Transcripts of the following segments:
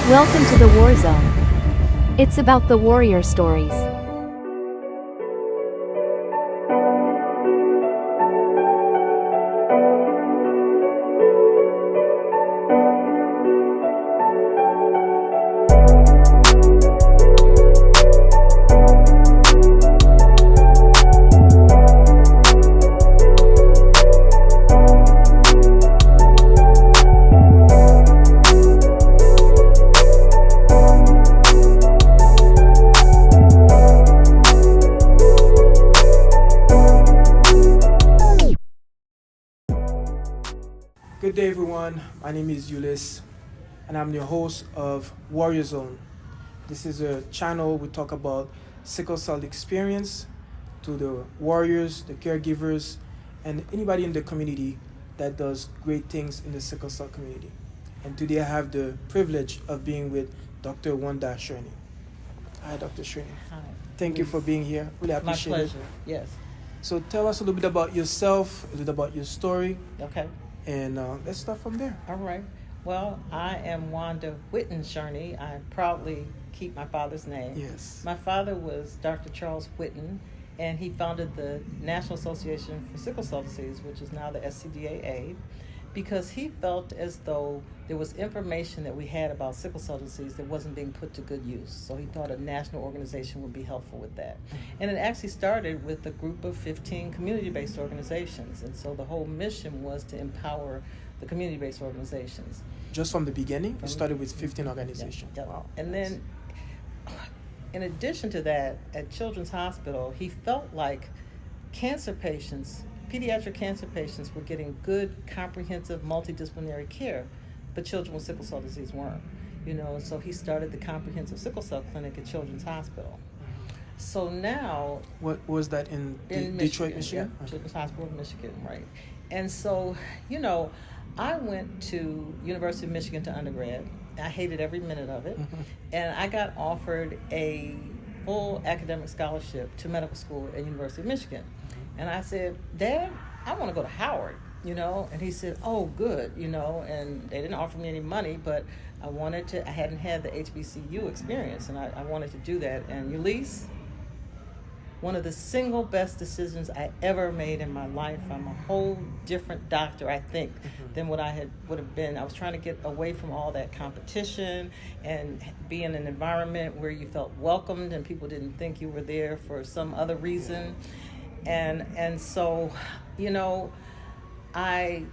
Welcome to the War Zone. It's about the warrior stories. Good day, everyone. My name is Ulyss, and I'm the host of Warrior Zone. This is a channel we talk about sickle cell experience to the warriors, the caregivers, and anybody in the community that does great things in the sickle cell community. And today I have the privilege of being with Dr. Wanda Whitten-Shurney. Hi, Dr. Shurney. Hi. Thank you for being here. Really My appreciate it. pleasure. Yes. So tell us a little bit about yourself, a little about your story, Okay. and let's start from there. All right. Well, I am Wanda Whitten-Shurney. I proudly keep my father's name. Yes. My father was Dr. Charles Whitten, and he founded the National Association for Sickle Cell Disease, which is now the SCDAA, because he felt as though there was information that we had about sickle cell disease that wasn't being put to good use. So he thought a national organization would be helpful with that. And it actually started with a group of 15 community-based organizations. And so the whole mission was to empower the community-based organizations. Just from the beginning, it started with 15 organizations. Yep. Wow. And then, in addition to that, at Children's Hospital, he felt like cancer patients, pediatric cancer patients, were getting good, comprehensive, multidisciplinary care, but children with sickle cell disease weren't. So he started the comprehensive sickle cell clinic at Children's Hospital. So now, What was that in Detroit, Michigan? Yeah, Children's Hospital of Michigan, right. And so, I went to University of Michigan to undergrad. I hated every minute of it. And I got offered a full academic scholarship to medical school at University of Michigan. And I said, Dad, I want to go to Howard, And he said, oh, good, And they didn't offer me any money, but I hadn't had the HBCU experience, and I wanted to do that. And Ulyss, one of the single best decisions I ever made in my life. I'm a whole different doctor, I think, than what I would have been. I was trying to get away from all that competition and be in an environment where you felt welcomed and people didn't think you were there for some other reason. And so, I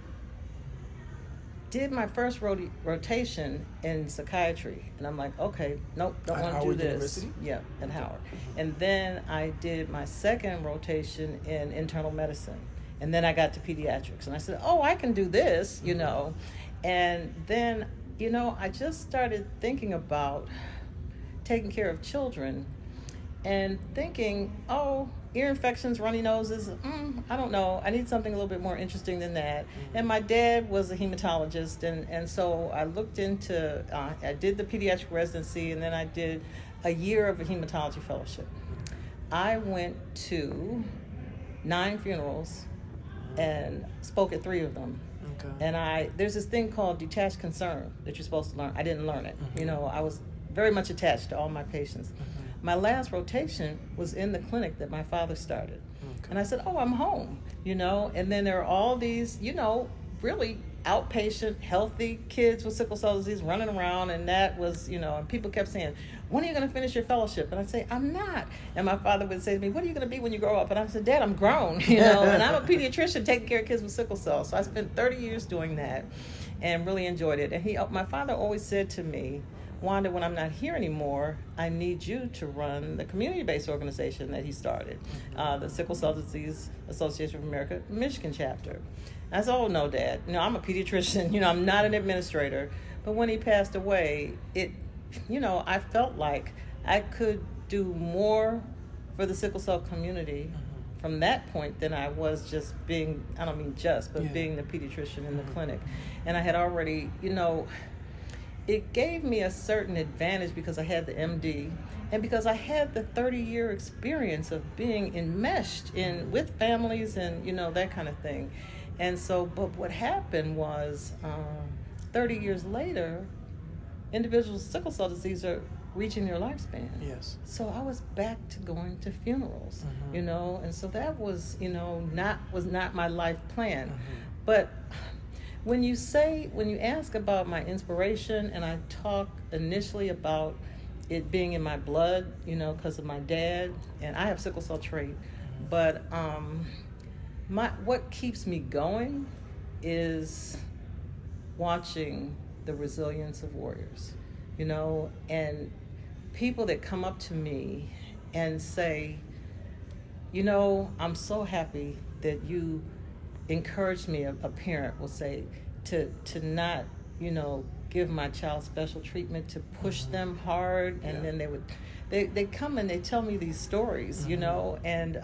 did my first rotation in psychiatry, and I'm like, okay, nope, don't want to do Howard this. University? Yeah, at Howard. And then I did my second rotation in internal medicine, and then I got to pediatrics, and I said, oh, I can do this, And then, I just started thinking about taking care of children and thinking, oh, ear infections, runny noses, I don't know. I need something a little bit more interesting than that. And my dad was a hematologist, and so I looked into, I did the pediatric residency, and then I did a year of a hematology fellowship. I went to 9 funerals and spoke at 3 of them. Okay. And there's this thing called detached concern that you're supposed to learn. I didn't learn it. I was very much attached to all my patients. My last rotation was in the clinic that my father started. Okay. And I said, oh, I'm home, And then there are all these, really outpatient, healthy kids with sickle cell disease running around. And that was, and people kept saying, when are you going to finish your fellowship? And I'd say, I'm not. And my father would say to me, what are you going to be when you grow up? And I said, Dad, I'm grown, And I'm a pediatrician taking care of kids with sickle cell. So I spent 30 years doing that and really enjoyed it. And my father always said to me, Wanda, when I'm not here anymore, I need you to run the community-based organization that he started, the Sickle Cell Disease Association of America Michigan Chapter. I said, oh, no, Dad. I'm a pediatrician. I'm not an administrator. But when he passed away, I felt like I could do more for the sickle cell community from that point than I was just being, I don't mean just, but being the pediatrician in the clinic. And I had already, it gave me a certain advantage because I had the MD and because I had the 30-year experience of being enmeshed with families and, that kind of thing. And so, but what happened was 30 years later, individuals with sickle cell disease are reaching their lifespan. Yes. So I was back to going to funerals, Mm-hmm. you know, and so that was, you know, not my life plan. Mm-hmm. But when you ask about my inspiration, and I talk initially about it being in my blood, you know, because of my dad, and I have sickle cell trait, but what keeps me going is watching the resilience of warriors, you know, and people that come up to me and say, you know, I'm so happy that you encouraged me, a parent will say, to not, you know, give my child special treatment, to push them hard, and then they come and they tell me these stories, you know, and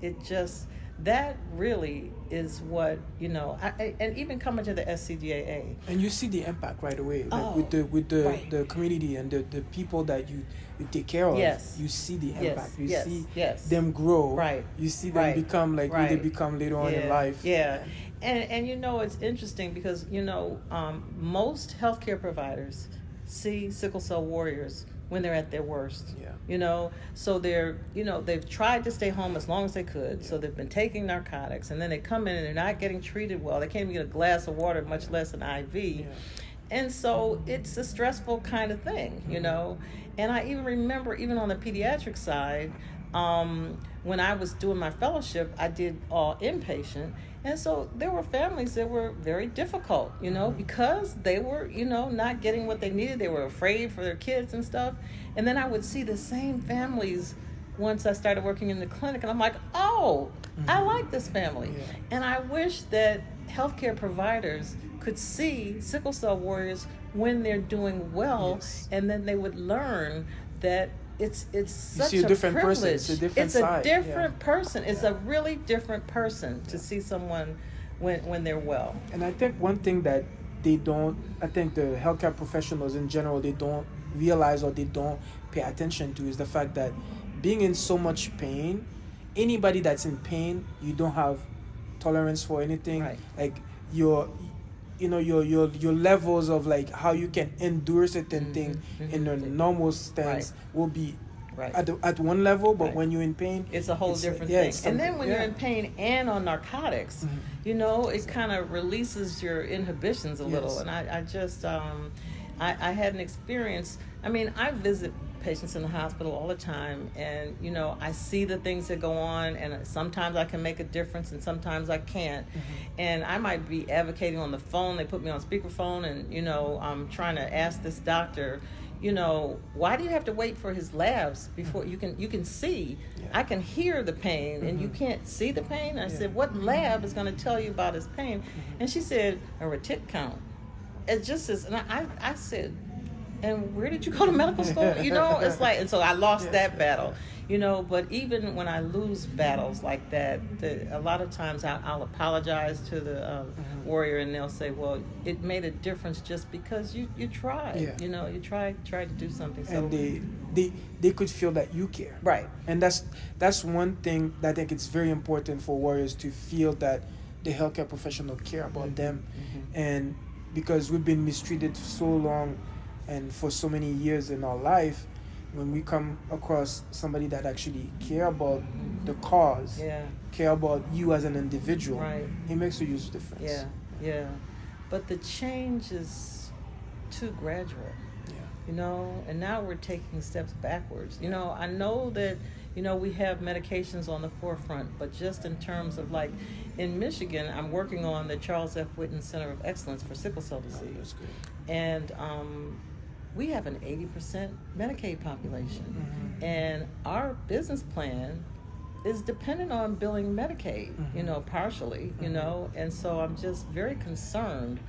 it just, that really is what, you know, and even coming to the SCDAA. And you see the impact right away, like with the community and the people that you take care of. Yes. You see the Yes, impact. You yes, see yes. them grow. Right. You see them Right. become like who they become later on in life. Yeah. And you know, it's interesting because, you know, most healthcare providers see sickle cell warriors when they're at their worst. Yeah. You know, so they're, you know, they've tried to stay home as long as they could. So they've been taking narcotics, and then they come in and they're not getting treated well. They can't even get a glass of water, much less an IV. Yeah. And so it's a stressful kind of thing, you know. And I even remember, even on the pediatric side, when I was doing my fellowship, I did all inpatient. And so there were families that were very difficult, you know, because they were, you know, not getting what they needed. They were afraid for their kids and stuff. And then I would see the same families once I started working in the clinic. And I'm like, oh, I like this family. Yeah. And I wish that healthcare providers could see sickle cell warriors when they're doing well, Yes. and then they would learn that it's such see a different privilege. person. It's a different It's side. a different Yeah. person. It's a really different person to see someone when they're well. And I think one thing that I think the healthcare professionals in general, they don't realize or they don't pay attention to is the fact that being in so much pain, anybody that's in pain, you don't have tolerance for anything. Right. Like your levels of like how you can endure certain thing in a normal stance will be Right. at one level, but Right. when you're in pain, It's a whole different yeah, thing. it's And then something- when you're in pain and on narcotics, you know, it kind of releases your inhibitions a little. Yes. And I just, I had an experience. I mean, I visit patients in the hospital all the time, and, you know, I see the things that go on, and sometimes I can make a difference and sometimes I can't. And I might be advocating on the phone. They put me on speakerphone, and, you know, I'm trying to ask this doctor, you know, why do you have to wait for his labs before you can see? I can hear the pain, and you can't see the pain. I said, what lab is going to tell you about his pain? And she said, a retic count. It just is, and I said, and where did you go to medical school? You know, it's like, and so I lost that battle, you know. But even when I lose battles like that, a lot of times I'll apologize to the warrior, and they'll say, well, it made a difference just because you tried. Yeah. You know, you tried to do something. So And they could feel that you care. right. And that's one thing that I think it's very important for warriors to feel that the healthcare professional care about them. And because we've been mistreated so long and for so many years in our life, when we come across somebody that actually care about the cause, care about you as an individual, Right. it makes a huge difference. Yeah. But the change is too gradual. You know, and now we're taking steps backwards. You know, I know that, you know, we have medications on the forefront, but just in terms of, like, in Michigan, I'm working on the Charles F. Whitten Center of Excellence for Sickle Cell Disease. Oh, that's good. And we have an 80% Medicaid population. And our business plan is dependent on billing Medicaid, you know, partially, you know. And so I'm just very concerned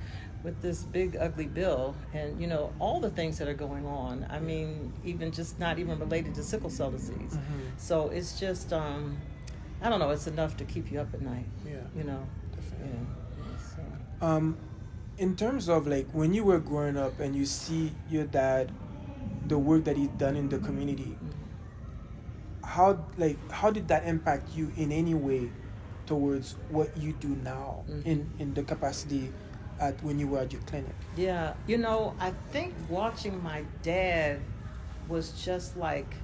with this big ugly bill and, you know, all the things that are going on. I mean, even just not even related to sickle cell disease. So it's just, I don't know, it's enough to keep you up at night. You know. Definitely. So. In terms of like when you were growing up and you see your dad, the work that he's done in the community, how did that impact you in any way towards what you do now in the capacity at when you were at your clinic? Yeah, I think watching my dad was just like,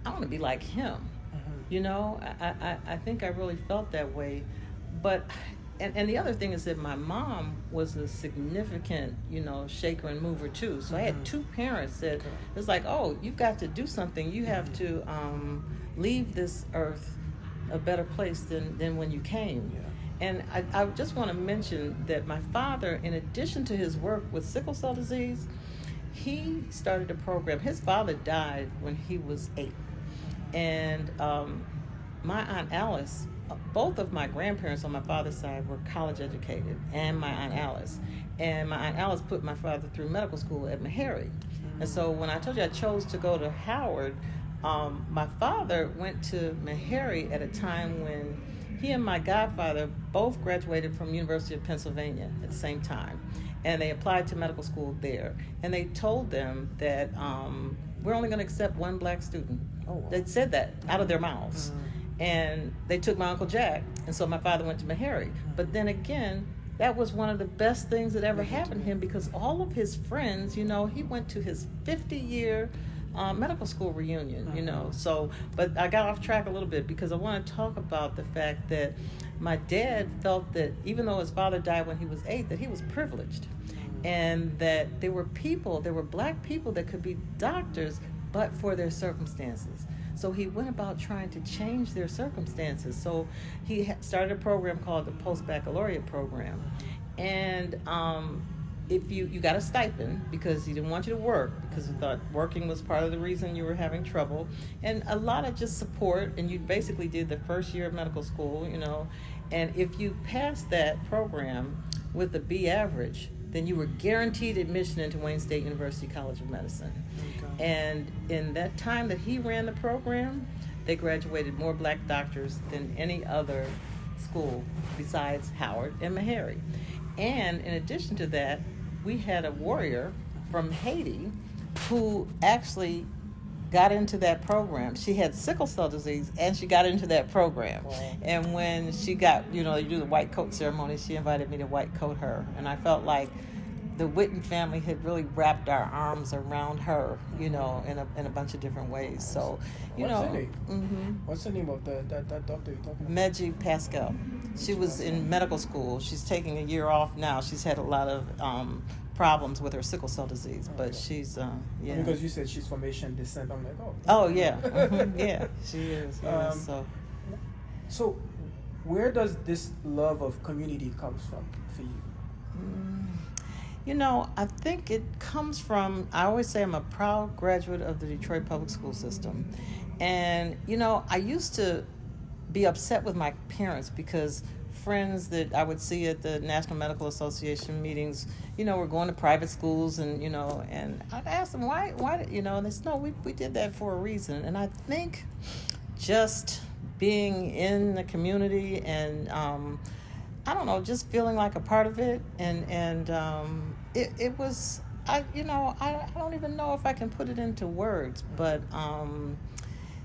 I want to be like him. I think I really felt that way. But and the other thing is that my mom was a significant, shaker and mover too. So I had two parents that it's like, oh, you've got to do something. You have to leave this earth a better place than when you came. Yeah. And I just want to mention that my father, in addition to his work with sickle cell disease, he started a program. His father died when he was 8. And my Aunt Alice, both of my grandparents on my father's side were college educated, and my Aunt Alice. And my Aunt Alice put my father through medical school at Meharry. And so when I told you I chose to go to Howard, my father went to Meharry at a time when he and my godfather both graduated from University of Pennsylvania at the same time. And they applied to medical school there. And they told them that we're only going to accept one black student. Oh, wow. They said that out of their mouths. And they took my Uncle Jack. And so my father went to Meharry. But then again, that was one of the best things that ever happened to him, because all of his friends, he went to his 50-year medical school reunion, So, but I got off track a little bit because I want to talk about the fact that my dad felt that even though his father died when he was 8, that he was privileged. And that there were black people that could be doctors, but for their circumstances. So he went about trying to change their circumstances. So he started a program called the Post-Baccalaureate Program. And if you got a stipend because he didn't want you to work, because he thought working was part of the reason you were having trouble, and a lot of just support, and you basically did the first year of medical school, and if you passed that program with a B average, then you were guaranteed admission into Wayne State University College of Medicine. Okay. And in that time that he ran the program, they graduated more black doctors than any other school besides Howard and Meharry. And in addition to that, we had a warrior from Haiti who actually got into that program. She had sickle cell disease, and she got into that program. Wow. And when she got, you do the white coat ceremony, she invited me to white coat her. And I felt like the Whitten family had really wrapped our arms around her, in a bunch of different ways. So, What's her name? Mm-hmm. What's the name of that doctor you're talking about? Medji Pascal. She was in medical school. She's taking a year off now. She's had a lot of problems with her sickle cell disease, but she's Because you said she's from Asian descent, I'm like, oh. Oh yeah, yeah, she is. Yeah, so where does this love of community comes from for you? I think it comes from, I always say I'm a proud graduate of the Detroit public school system. And, I used to be upset with my parents because friends that I would see at the National Medical Association meetings, were going to private schools and, and I'd ask them why, and they said, no, we did that for a reason. And I think just being in the community and, I don't know, just feeling like a part of it, and it was, I don't even know if I can put it into words, but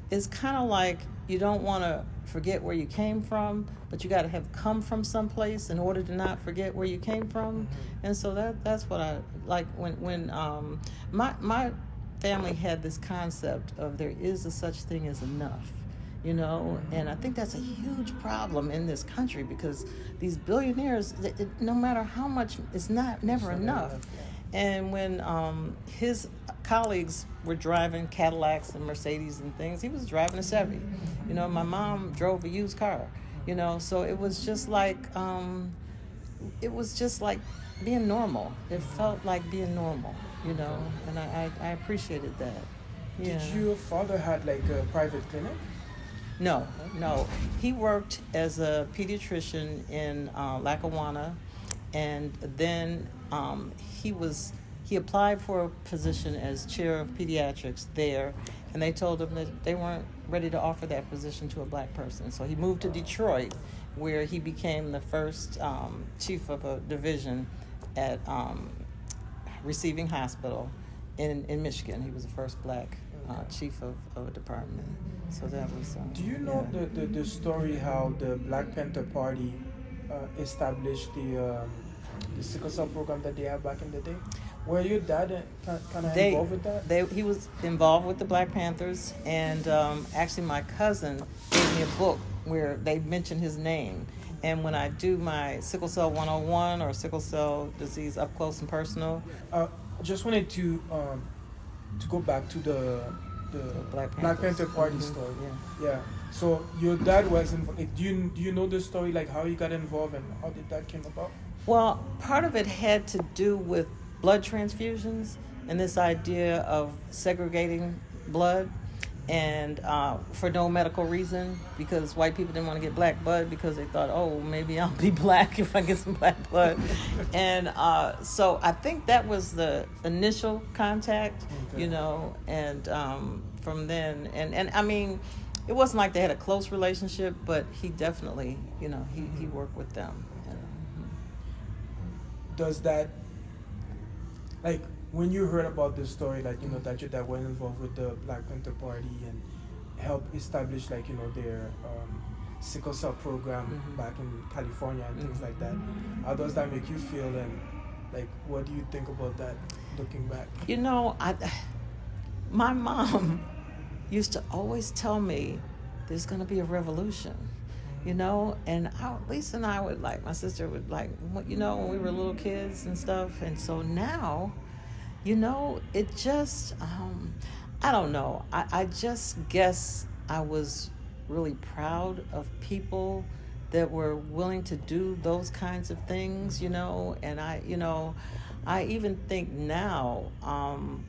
it's kind of like you don't want to forget where you came from, but you got to have come from someplace in order to not forget where you came from, and so that's what I like when my family had this concept of there is a such thing as enough. And I think that's a huge problem in this country because these billionaires, no matter how much, it's never enough. And when his colleagues were driving Cadillacs and Mercedes and things, he was driving a Chevy. My mom drove a used car. So it was just like being normal. It felt like being normal. And I appreciated that. Yeah. Did your father had like a private clinic? No. He worked as a pediatrician in Lackawanna, and then he applied for a position as chair of pediatrics there, and they told him that they weren't ready to offer that position to a black person. So he moved to Detroit, where he became the first chief of a division at Receiving Hospital in Michigan. He was the first black chief of a department. So that was. Do you know the story how the Black Panther Party established the the sickle cell program that they had back in the day. Were your dad kind of They, involved with that? he was involved with the Black Panthers, and actually my cousin gave me a book where they mention his name. And when I do my Sickle Cell 101 or Sickle Cell Disease Up Close and Personal, Just wanted to go back to the Black Black Panthers. Panther Party Mhm, story. yeah. Yeah. So your dad was involved. Do you know the story, like how he got involved and how did that came about? Well, part of it had to do with blood transfusions and this idea of segregating blood, and for no medical reason, because white people didn't want to get black blood because they thought, oh, maybe I'll be black if I get some black blood. And so I think that was the initial contact, Okay. you know, and from then, and I mean, it wasn't like they had a close relationship, but he definitely, you know, he worked with them. Does that, like, when you heard about this story, like, you know, that your dad was involved with the Black Panther Party and helped establish, like, you know, their sickle cell program back in California and things like that, how does that make you feel, and like, what do you think about that looking back? You know, my mom used to always tell me there's going to be a revolution, you know, and Lisa and I would, like, my sister would, like, you know, when we were little kids and stuff. And so now, you know, it just, I don't know. I just guess I was really proud of people that were willing to do those kinds of things, you know, and I even think now,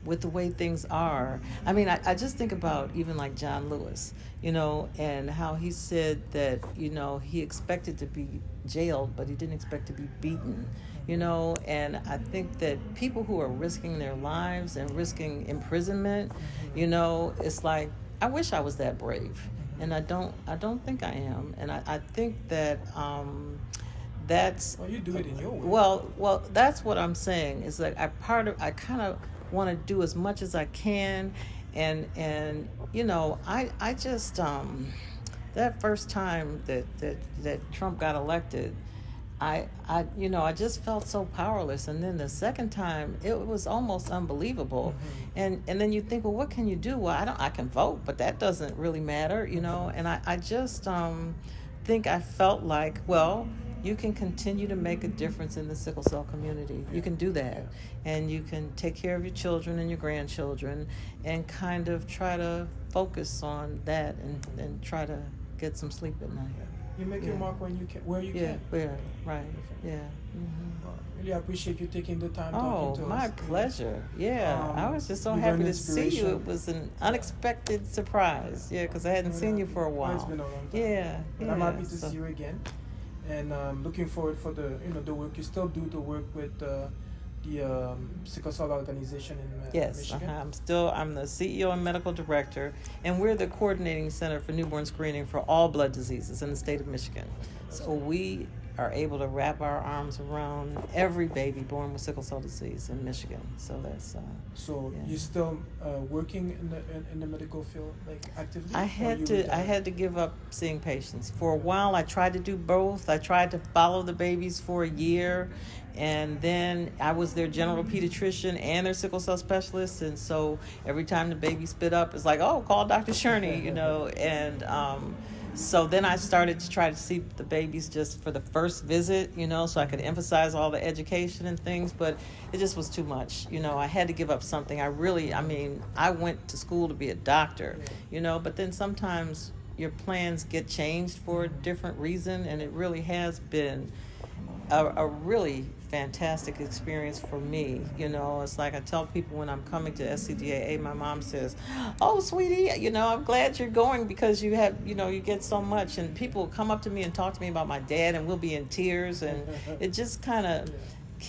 with the way things are, I mean, I just think about even like John Lewis, you know, and how he said that, you know, he expected to be jailed, but he didn't expect to be beaten, you know, and I think that people who are risking their lives and risking imprisonment, you know, it's like, I wish I was that brave, and I don't think I am, and I think that, that's, Well, you do it in your way. well, that's what I'm saying. Is like I kind of want to do as much as I can, and you know, I just that first time that Trump got elected, I you know, I just felt so powerless, and then the second time it was almost unbelievable, and then you think, well, what can you do? Well, I can vote, but that doesn't really matter, you know, and I just think I felt like, well, you can continue to make a difference in the sickle cell community. You can do that. And you can take care of your children and your grandchildren and kind of try to focus on that and try to get some sleep at night. You make your mark when you can, where you can. Yeah, right. Yeah. Well, really appreciate you taking the time Oh, talking to us. my pleasure. Yeah, I was just so you've happy been to see you. inspiration. It was an unexpected surprise. Yeah, because I hadn't seen you for a while. It's been a long time. Yeah, And I'm happy to so- see you again. And looking forward for the, you know, the work. You still do the work with the Sickle Cell organization in Yes, Michigan. I'm the CEO and medical director, and we're the coordinating center for newborn screening for all blood diseases in the state of Michigan. So we are able to wrap our arms around every baby born with sickle cell disease in Michigan. So that's. So yeah. you're still working in the medical field, like actively? I Or had you to retired? give up seeing patients. For a while I tried to do both. I tried to follow the babies for a year, and then I was their general pediatrician and their sickle cell specialist, and so every time the baby spit up, it's like, oh, call Dr. Shurney, you know, and so then I started to try to see the babies just for the first visit, you know, so I could emphasize all the education and things, but it just was too much. You know, I had to give up something. I went to school to be a doctor, you know, but then sometimes your plans get changed for a different reason, and it really has been a really fantastic experience for me. You know, it's like I tell people when I'm coming to SCDAA, my mom says, oh, sweetie, you know, I'm glad you're going because you have, you know, you get so much. And people come up to me and talk to me about my dad, and we'll be in tears. And it just kind of,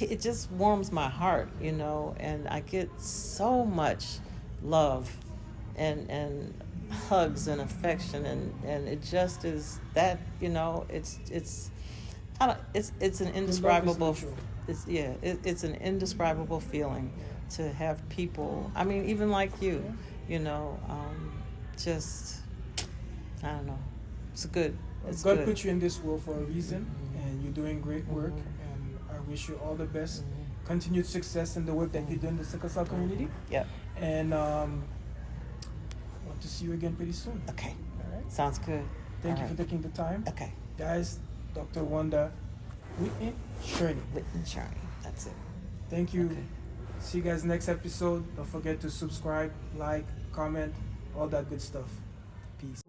it just warms my heart, you know, and I get so much love and hugs and affection. And it just is that, you know, it's an indescribable, it's an indescribable feeling to have people, I mean, even like you, you know, just, I don't know, it's good. It's God good. put you in this world for a reason, and you're doing great work, and I I wish you all the best, continued success in the work that you do in the sickle cell community. Yep. And want to see you again pretty soon. Okay. All right. Sounds good. Thank All you for right. taking the time. Okay. Guys, Dr. Wanda Whitten-Shurney. Whitten-Shurney. That's it. Thank you. Okay. See you guys next episode. Don't forget to subscribe, like, comment, all that good stuff. Peace.